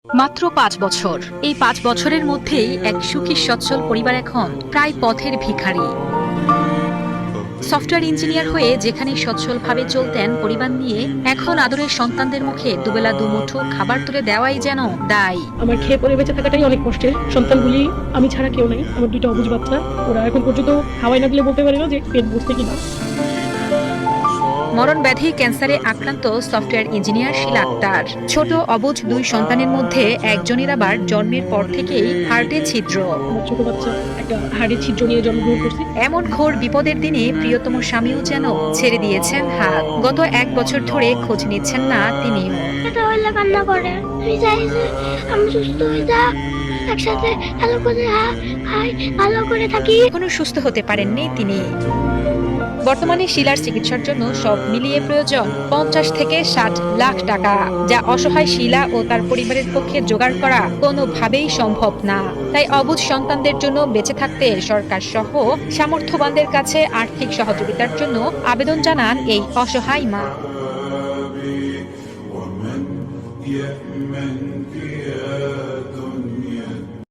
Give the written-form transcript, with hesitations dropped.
মাত্র ৫ বছর। এই ৫ বছরের মধ্যেই এক সুখী সচ্ছল পরিবার এখন প্রায় পথের ভিখারি। সফটওয়্যার ইঞ্জিনিয়ার হয়ে যেখানে সচ্ছলভাবে চলতেন পরিবার নিয়ে, এখন আদরের সন্তানদের মুখে দুবেলা দুমুঠো খাবার তুলে দেওয়াই যেন দায়। আমার খেয়ে পরে বেঁচে থাকাটাই অনেক কষ্টের। সন্তানগুলি আমি ছাড়া কেউ নাই। আমার 2টা অবুঝ বাচ্চা, ওরা এখন পর্যন্ত হাওয়াই না দিলে বলতে পারে না যে পেট ভরছে কিনা। মরণ ব্যাধি ক্যান্সারে আক্রান্ত সফটওয়্যার ইঞ্জিনিয়ার শিলা আক্তার। ছোট অবুঝ 2 সন্তানের মধ্যে একজনের আবার জন্মের পর থেকেই হার্টে ছিদ্র। আমার ছোট বাচ্চা একটা হাড়ের ছিদ্র নিয়ে জন্মগ্রহণ করছে। এমন ঘোর বিপদের দিনে প্রিয়তম স্বামীও যেন ছেড়ে দিয়েছেন হাত। গত 1 বছর ধরে খোঁজ নিচ্ছেন না তিনিও। কান্না করে, আমি চাই যে আমি সুস্থ হয়ে যা, একসাথে ভালো করে খাই, ভালো করে থাকি। এখনো সুস্থ হতে পারেননি তিনি। বর্তমানে শিলার চিকিৎসার জন্য সব মিলিয়ে প্রয়োজন 50 থেকে 60 লাখ টাকা, যা অসহায় শিলা ও তার পরিবারের পক্ষে জোগাড় করা কোনোভাবেই সম্ভব না। তাই অবুঝ সন্তানদের জন্য বেঁচে থাকতে সরকার সহ সামর্থ্যবানদের কাছে আর্থিক সহযোগিতার জন্য আবেদন জানান এই অসহায় মা। ومن يأمن في